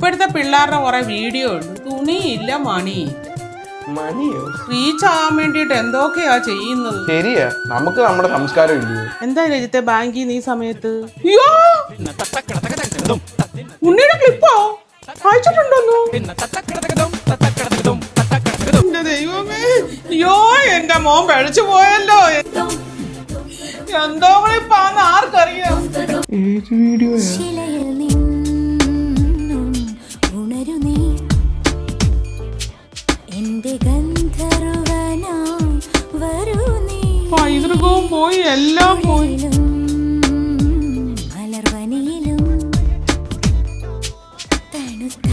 ഇപ്പോഴത്തെ പിള്ളേരുടെ കുറെ വീഡിയോ ഉണ്ട്. തുണിയില്ല, മണിയില്ല. മണിയോ? റീച്ച് ആകാൻ വേണ്ടിട്ട് എന്തൊക്കെയാ ചെയ്യുന്നത്. ശരിയാ, നമുക്ക് നമ്മുടെ സംസ്കാരം ഇല്ലയോ? എന്താ രജിത്തെ ബാങ്കിൽ നീ സമയത്ത്? അയ്യോ, ഉണ്ണിയുടെ ക്ലിപ്പോ അയച്ചിട്ടുണ്ടോന്നു? എന്റെ ദൈവമേ, അയ്യോ എന്റെ മോൻ പഴിച്ചു പോയല്ലോ. എന്തോ ക്ലിപ്പാന്ന് ആർക്കറിയാം. ഏത് വീഡിയോയാ? പൈതൃകവും പോയി, എല്ലാം പോയി. മലർവനിയിലും തണുത്ത